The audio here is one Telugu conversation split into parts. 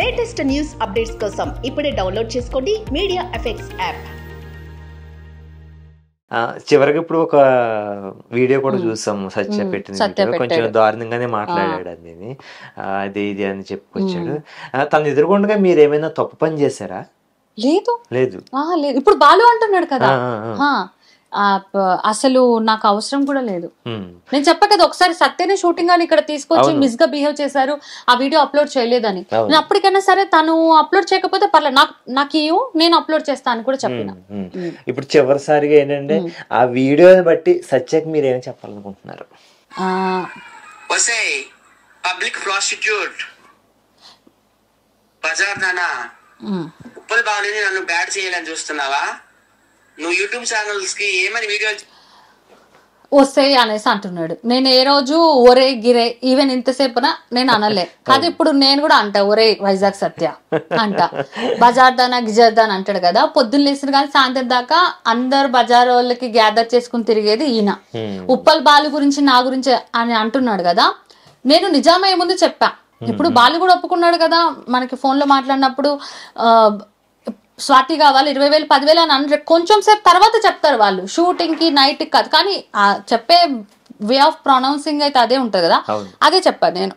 లేటెస్ట్ న్యూస్ అప్డేట్స్ కోసం ఇప్పుడే డౌన్లోడ్ చేసుకోండి మీడియా ఎఫెక్ట్స్ యాప్. చివరికి ఇప్పుడు ఒక వీడియో కూడా చూసాం, సత్య పెట్టిన వీడియో. కొంచెం దారుణంగానే మాట్లాడాడు అని, అది ఇది అని చెప్పుకొచ్చాడు. తను ఎదురుకుండా మీరు ఏమైనా తప్పు పని చేశారా? లేదు లేదు లేదు. ఇప్పుడు బాలు అంటున్నాడు కదా, అసలు నాకు అవసరం కూడా లేదు. నేను చెప్పా కదా, ఒకసారి సత్యనే షూటింగ్ అని ఇక్కడ తీసుకొచ్చి మిస్ గా బిహేవ్ చేశారు, ఆ వీడియో అప్లోడ్ చేయలేదని. నేను అప్పటికైనా సరే తను అప్లోడ్ చేయకపోతే పర్లేదు, నాకు నేను అప్లోడ్ చేస్తాను కూడా చెప్పిన. ఇప్పుడు చివరిసారిగా ఏంటంటే ఆ వీడియోని బట్టి సత్యకి మీరు ఏం చెప్పాలనుకుంటున్నారు? పబ్లిక్ ప్రాస్టిట్యూట్ బజార్ నానా ఉప్పల్ బాలని నన్ను బ్యాడ్ చేయాలని చూస్తున్నావా? నువ్వు యూట్యూబ్ ఛానల్స్ కి ఏమని వీడియోలు వస్తాయి అనేసి అంటున్నాడు. నేను ఏ రోజు ఒరే గిరే ఈవెన్ ఇంతసేపున నేను అనలే కాదు. ఇప్పుడు నేను కూడా అంటా ఒరే వైజాగ్ సత్య అంట, బజార్ దానా గిజార్ దాన్ అంటాడు కదా. పొద్దున్న లేసిన కానీ సాయంత్రం దాకా అందరు బజార్ వాళ్ళకి గ్యాదర్ చేసుకుని తిరిగేది ఈయన. ఉప్పల్ బాలు గురించి నా గురించి అని అంటున్నాడు కదా. నేను నిజామయ్యే ముందు చెప్పా, ఇప్పుడు బాలు కూడా ఒప్పుకున్నాడు కదా మనకి ఫోన్ లో మాట్లాడినప్పుడు. స్వాతి కావాలి 20,000 10,000 అని అంటే కొంచెం సేపు తర్వాత చెప్తారు వాళ్ళు, షూటింగ్ కి నైట్ కాదు. కానీ చెప్పే వే ఆఫ్ ప్రొనౌన్సింగ్ అయితే అదే ఉంటది కదా, అదే చెప్పాను నేను.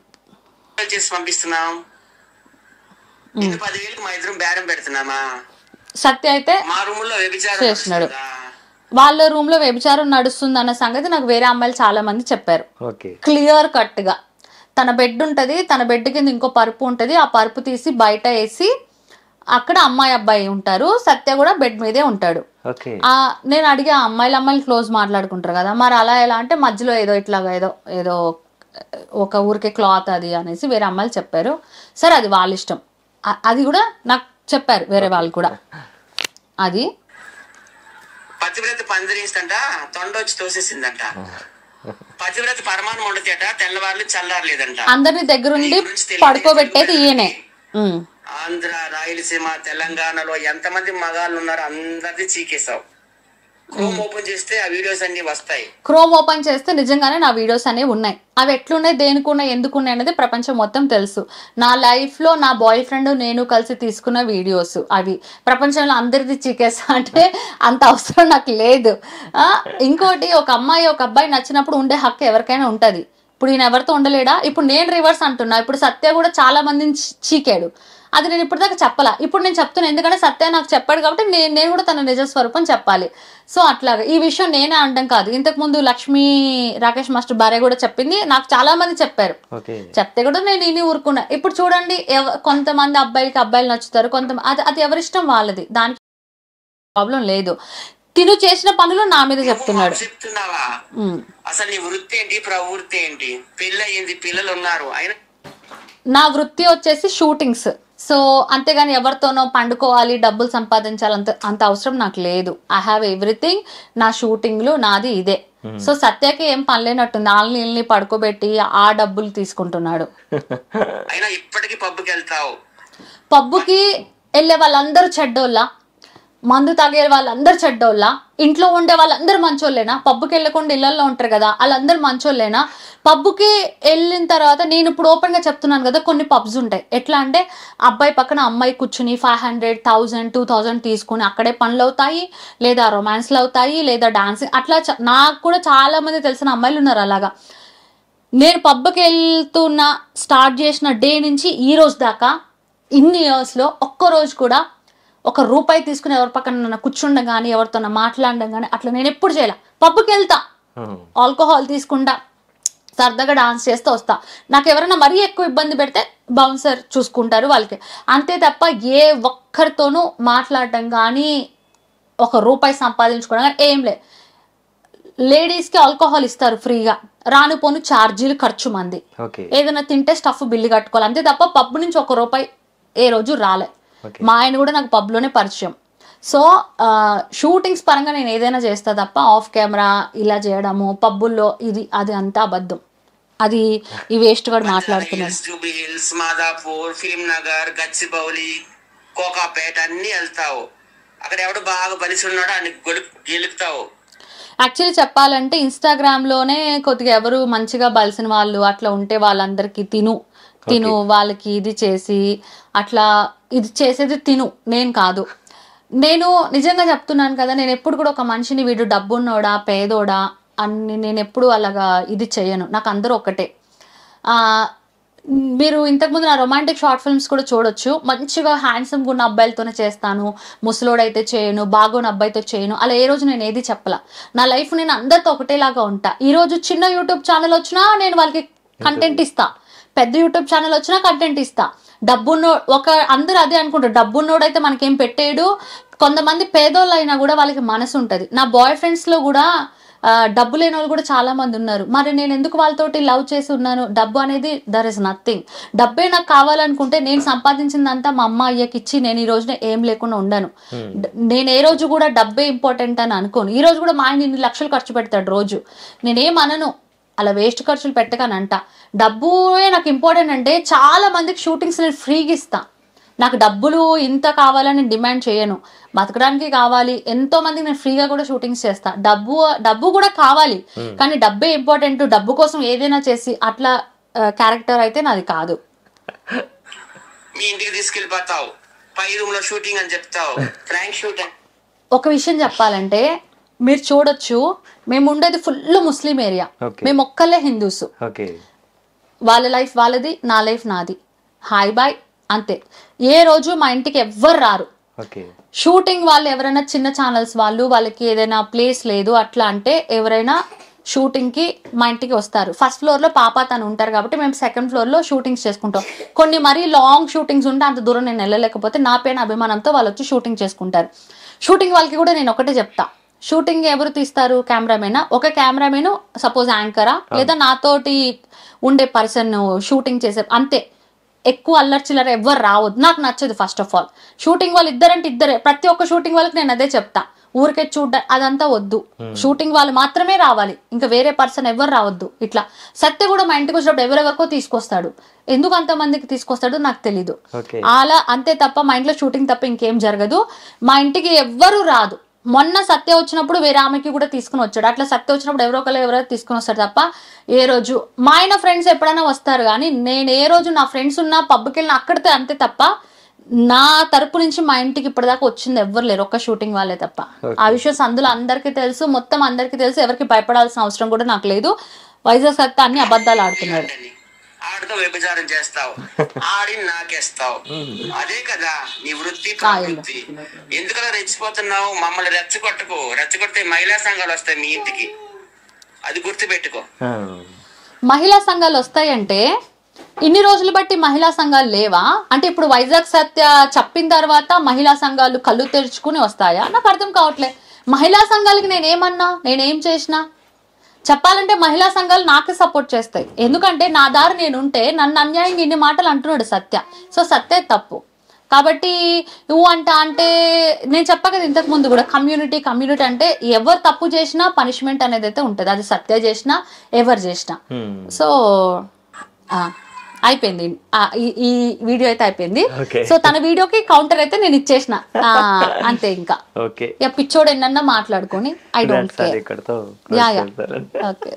చేసి పంపిస్తున్నాం, 10,000 మా ఇద్దరం బేరం పెడుతున్నామా? సత్య అయితే మా రూమ్ లో వ్యభిచారం చేసినాడు, వాళ్ళ రూమ్ లో వ్యభిచారం నడుస్తుంది అన్న సంగతి నాకు వేరే అమ్మాయిలు చాలా మంది చెప్పారు క్లియర్ కట్ గా. తన బెడ్ ఉంటది, తన బెడ్ కింద ఇంకో పరుపు ఉంటది, ఆ పరుపు తీసి బయట వేసి అక్కడ అమ్మాయి అబ్బాయి ఉంటారు, సత్య కూడా బెడ్ మీదే ఉంటాడు. నేను అడిగా, అమ్మాయిలు క్లోజ్ మాట్లాడుకుంటారు కదా, మరి అలా ఎలా అంటే మధ్యలో ఏదో ఇట్లాగా ఏదో ఒక ఊరికే క్లాత్ అది అనేసి వేరే అమ్మాయిలు చెప్పారు. సరే అది వాళ్ళ ఇష్టం, అది కూడా నాకు చెప్పారు వేరే వాళ్ళు కూడా. అది పతివ్రత పందిరిస్తంట, తొండ వచ్చి తోసేసిందంట. పతివ్రత పరమాణం ఉండతేట, తెల్లవారులు చల్లారలేదంట. అందరిని దగ్గరుండి పడుకోబెట్టేది ఈయనే. ఆంధ్ర, రాయలసీమ, తెలంగాణలో ఎంతమంది మగాళ్ళు ఉన్నారో అందరిది చీకేసావు. క్రోమ్ ఓపెన్ చేస్తే ఆ వీడియోస్ అన్ని వస్తాయి. క్రోమ్ ఓపెన్ చేస్తే నిజంగానే నా వీడియోస్ అనేవి ఉన్నాయి. అవి ఎట్లున్నాయి, దేనికున్నాయి, ఎందుకున్నాయి అనేది ప్రపంచం మొత్తం తెలుసు. నా లైఫ్ లో నా బాయ్ ఫ్రెండ్ నేను కలిసి తీసుకున్న వీడియోస్ అవి ప్రపంచంలో అందరిది చీకేసా అంటే అంత అవసరం నాకు లేదు. ఇంకోటి, ఒక అమ్మాయి ఒక అబ్బాయి నచ్చినప్పుడు ఉండే హక్కు ఎవరికైనా ఉంటది. ఇప్పుడు ఈయన ఎవరితో ఉండలేడా? ఇప్పుడు నేను రివర్స్ అంటున్నా. ఇప్పుడు సత్య కూడా చాలా మందిని చీకాడు, అది నేను ఇప్పటిదాకా చెప్పాలా. ఇప్పుడు నేను చెప్తున్నా, ఎందుకంటే సత్య నాకు చెప్పాడు కాబట్టి నేను కూడా తన నిజ స్వరూపం చెప్పాలి. సో అట్లాగా ఈ విషయం నేనే అనడం కాదు. ఇంతకు ముందు లక్ష్మీ రాకేష్ మాస్టర్ భార్య కూడా చెప్పింది, నాకు చాలా మంది చెప్పారు. చెప్తే కూడా నేను ఇని ఊరుకున్నా. ఇప్పుడు చూడండి, కొంతమంది అబ్బాయిలు నచ్చుతారు, కొంతమంది అది ఎవరిష్టం వాళ్ళది, దానికి ప్రాబ్లం లేదు. తిను చేసిన పనులు నా మీద చెప్తున్నాడు. చెప్తున్నావా? అసలు నీ వృత్తి ఏంటి, ప్రవృత్తి ఏంటి? పెళ్ళయింది, పిల్లలు ఉన్నారు. నా వృత్తి వచ్చేసి షూటింగ్స్. సో అంతేగాని ఎవరితోనో పండుకోవాలి, డబ్బులు సంపాదించాలి అంత అవసరం నాకు లేదు. I have everything. నా షూటింగ్లు నాది ఇదే. సో సత్యకి ఏం పని లేనట్టుంది, వాళ్ళని పడుకోబెట్టి ఆ డబ్బులు తీసుకుంటున్నాడు. ఇప్పటికీ పబ్బుకి వెళ్తావు? పబ్బుకి వెళ్ళే వాళ్ళందరూ చెడ్డోళ్ళ, మందు తాగే వాళ్ళందరూ చెడ్డోళ్ళ, ఇంట్లో ఉండే వాళ్ళందరూ మంచోళ్ళేనా? పబ్బుకి వెళ్ళకుండా ఇళ్లలో ఉంటారు కదా, వాళ్ళందరూ మంచోళ్ళేనా? పబ్బుకి వెళ్ళిన తర్వాత నేను ఇప్పుడు ఓపెన్ గా చెప్తున్నాను కదా, కొన్ని పబ్స్ ఉంటాయి ఎట్లా అంటే అబ్బాయి పక్కన అమ్మాయి కూర్చుని 500, 1000, 2000 తీసుకుని అక్కడే పనులు అవుతాయి, లేదా రొమాన్స్లు అవుతాయి, లేదా డాన్సింగ్. అట్లా నాకు కూడా చాలా మంది తెలిసిన అమ్మాయిలు ఉన్నారు అలాగా. నేను పబ్కి వెళ్తున్న స్టార్ట్ చేసిన డే నుంచి ఈ రోజు దాకా ఇన్ని ఇయర్స్ లో ఒక్కరోజు కూడా ₹1 తీసుకుని ఎవరి పక్కన కూర్చుండడం కానీ, ఎవరితో మాట్లాడడం కానీ అట్లా నేను ఎప్పుడు చేయాల. పబ్కి వెళ్తా, ఆల్కహాల్ తీసుకుంటా, సరదాగా డాన్స్ చేస్తూ వస్తా. నాకు ఎవరైనా మరీ ఎక్కువ ఇబ్బంది పెడితే బౌన్సర్ చూసుకుంటారు వాళ్ళకి, అంతే తప్ప ఏ ఒక్కరితోనూ మాట్లాడటం కానీ, ₹1 సంపాదించుకోవడం కానీ ఏం లేదు. లేడీస్కి ఆల్కహాల్ ఇస్తారు ఫ్రీగా, రాను పోను ఛార్జీలు ఖర్చు మంది, ఏదైనా తింటే స్టఫ్ బిల్లు కట్టుకోవాలి, అంతే తప్ప పబ్ నుంచి ₹1 ఏ రోజు రాలే. మా ఆయన కూడా నాకు పబ్లోనే పరిచయం. సో షూటింగ్స్ పరంగా నేను ఏదైనా చేస్తా తప్ప ఆఫ్ కెమెరా ఇలా చేయడము పబ్బుల్లో ఇది అది అంతా అబద్ధం. అది ఈ వేస్ట్ కూడా మాట్లాడుతున్నాను. మాదాపూర్, ఫిలిం నగర్, గచ్చిబౌలి, కోకాపేట అన్ని వెళ్తావు. అక్కడ ఎవడు బాగా బలిసి ఉన్నాడో అని గెలుపుతావు. యాక్చువల్లీ చెప్పాలంటే ఇన్స్టాగ్రామ్ లోనే కొద్దిగా ఎవరు మంచిగా బలిసిన వాళ్ళు అట్లా ఉంటే వాళ్ళందరికీ తిను తిను వాళ్ళకి ఇది చేసి అట్లా ఇది చేసేది తిను, నేను కాదు. నేను నిజంగా చెప్తున్నాను కదా, నేను ఎప్పుడు కూడా ఒక మనిషిని వీడు డబ్బున్నోడా పేదోడా అని నేను ఎప్పుడు అలాగా ఇది చెయ్యను. నాకు అందరూ ఒకటే. మీరు ఇంతకుముందు నా రొమాంటిక్ షార్ట్ ఫిల్మ్స్ కూడా చూడొచ్చు. మంచిగా హ్యాండ్సమ్గా ఉన్న అబ్బాయిలతోనే చేస్తాను, ముసలోడైతే చేయను, బాగోని అబ్బాయితో చేయను, అలా ఏ రోజు నేను ఏది చెప్పలా. నా లైఫ్ నేను అందరితో ఒకటేలాగా ఉంటా. ఈ రోజు చిన్న యూట్యూబ్ ఛానల్ వచ్చినా నేను వాళ్ళకి కంటెంట్ ఇస్తా, పెద్ద యూట్యూబ్ ఛానల్ వచ్చినా కంటెంట్ ఇస్తా. డబ్బున్నో అందరూ అదే అనుకుంటారు, డబ్బున్నోడైతే మనకేం పెట్టేయడు. కొంతమంది పేదోళ్ళు అయినా కూడా వాళ్ళకి మనసు ఉంటుంది. నా బాయ్ ఫ్రెండ్స్లో కూడా డబ్బు లేని వాళ్ళు కూడా చాలా మంది ఉన్నారు. మరి నేను ఎందుకు వాళ్ళతోటి లవ్ చేసి ఉన్నాను? డబ్బు అనేది దర్ ఇస్ నథింగ్. డబ్బే నాకు కావాలనుకుంటే నేను సంపాదించిందంతా మా అమ్మ అయ్యకి ఇచ్చి నేను ఈ రోజున ఏం లేకుండా ఉండను. నేను ఏ రోజు కూడా డబ్బే ఇంపార్టెంట్ అని అనుకోను. ఈ రోజు కూడా మా ఆయన ఇన్ని లక్షలు ఖర్చు పెడతాడు రోజు, నేనేం అనను, అలా వేస్ట్ ఖర్చులు పెట్టగానంట. డబ్బుయే నాకు ఇంపార్టెంట్ అంటే చాలా మందికి షూటింగ్స్ నేను ఫ్రీగా ఇస్తా. నాకు డబ్బులు ఇంత కావాలని డిమాండ్ చేయను, బతకడానికి కావాలి. ఎంతో మందికి నేను ఫ్రీగా కూడా షూటింగ్స్ చేస్తా. డబ్బు కూడా కావాలి, కానీ డబ్బే ఇంపార్టెంట్, డబ్బు కోసం ఏదైనా చేసి అట్లా క్యారెక్టర్ అయితే నాది కాదు. మీ ఇంటికి తీసుకెళ్ళిపోతావు, పై రూమ్ లో షూటింగ్ అని చెప్తావు, ఫ్రాంక్ షూటింగ్. ఒక విషయం చెప్పాలంటే మీరు చూడొచ్చు, మేము ఉండేది ఫుల్ ముస్లిం ఏరియా, మేము ఒక్కళ్ళే హిందూస్. వాళ్ళ లైఫ్ వాళ్ళది, నా లైఫ్ నాది, హాయ్ బాయ్ అంతే. ఏ రోజు మా ఇంటికి ఎవ్వరు రారు. షూటింగ్ వాళ్ళు ఎవరైనా చిన్న ఛానల్స్ వాళ్ళకి ఏదైనా ప్లేస్ లేదు అట్లా అంటే ఎవరైనా షూటింగ్ కి మా ఇంటికి వస్తారు. ఫస్ట్ ఫ్లోర్ లో పాప తను ఉంటారు కాబట్టి మేము సెకండ్ ఫ్లోర్ లో షూటింగ్స్ చేసుకుంటాం. కొన్ని మరీ లాంగ్ షూటింగ్స్ ఉంటే అంత దూరం నేను వెళ్ళలేకపోతే నా పైన అభిమానంతో వాళ్ళు వచ్చి షూటింగ్ చేసుకుంటారు. షూటింగ్ వాళ్ళకి కూడా నేను ఒకటే చెప్తా, షూటింగ్ ఎవరు తీస్తారు? కెమెరామెన్. ఒక కెమెరామెన్ సపోజ్ యాంకరా లేదా నాతోటి ఉండే పర్సన్ షూటింగ్ చేసే, అంతే. ఎక్కువ అల్లరి చిల్లర ఎవ్వరు రావద్దు, నాకు నచ్చదు. ఫస్ట్ ఆఫ్ ఆల్ షూటింగ్ వాళ్ళు ఇద్దరంటే ఇద్దరే, ప్రతి ఒక్క షూటింగ్ వాళ్ళకి నేను అదే చెప్తా, ఊరికే చూడ్డా అదంతా వద్దు, షూటింగ్ వాళ్ళు మాత్రమే రావాలి, ఇంకా వేరే పర్సన్ ఎవరు రావద్దు. ఇట్లా సత్య కూడా మా ఇంటికి వచ్చినప్పుడు ఎవరెవరికో తీసుకొస్తాడు, ఎందుకు అంతమందికి తీసుకొస్తాడో నాకు తెలీదు. అలా అంతే తప్ప మా ఇంట్లో షూటింగ్ తప్ప ఇంకేం జరగదు. మా ఇంటికి ఎవ్వరు రాదు. మొన్న సత్య వచ్చినప్పుడు వేరే ఆమెకి కూడా తీసుకుని వచ్చాడు. అట్లా సత్య వచ్చినప్పుడు ఎవరో తీసుకుని వస్తాడు తప్ప ఏ రోజు మా ఆయన ఫ్రెండ్స్ ఎప్పుడైనా వస్తారు, కానీ నేను ఏ రోజు నా ఫ్రెండ్స్ ఉన్న పబ్కి వెళ్ళిన అక్కడితే అంతే తప్ప నా తరపు నుంచి మా ఇంటికి ఇప్పటిదాకా వచ్చింది ఎవ్వరు లేరు, ఒక్క షూటింగ్ వాళ్ళే తప్ప. ఆ విషయం అందులో అందరికీ తెలుసు, మొత్తం అందరికీ తెలుసు, ఎవరికి భయపడాల్సిన అవసరం కూడా నాకు లేదు. వైజాగ్ సత్య అన్ని అబద్ధాలు ఆడుతున్నాడు. ఆడితో వ్యభిచారం చేస్తావు, ఆడి నాకేస్తావు, అదే కదా నీ వృత్తి ప్రవృత్తి. ఎందుకలా రెచ్చిపోతున్నావు? మమ్మల్ని రెచ్చగొడితే మహిళా సంఘాలు వస్తాయి మీ ఇంటికి, అది గుర్తుపెట్టుకో. మహిళా సంఘాలు వస్తాయంటే ఇన్ని రోజులు బట్టి మహిళా సంఘాలు లేవా? అంటే ఇప్పుడు వైజాగ్ సత్య చెప్పిన తర్వాత మహిళా సంఘాలు కళ్ళు తెరుచుకుని వస్తాయా? నాకు అర్థం కావట్లే. మహిళా సంఘాలకి నేనేం చేసినా? చెప్పాలంటే మహిళా సంఘాలు నాకే సపోర్ట్ చేస్తాయి, ఎందుకంటే నా దారి నేను ఉంటే నన్ను అన్యాయంగా ఇన్ని మాటలు అంటున్నాడు సత్య. సో సత్య తప్పు కాబట్టి నువ్వు అంటే నేను చెప్పా కదా ఇంతకు ముందు కూడా, కమ్యూనిటీ అంటే ఎవరు తప్పు చేసినా పనిష్మెంట్ అనేది అయితే ఉంటుంది, అది సత్య చేసినా ఎవరు చేసినా. సో అయిపోయింది, ఈ వీడియో అయితే అయిపోయింది. సో తన వీడియోకి కౌంటర్ అయితే నేను ఇచ్చేసిన అంతే. ఇంకా పిచ్చోడు ఎన్నన్నా మాట్లాడుకొని ఐ డోంట్ కేర్. ఓకే.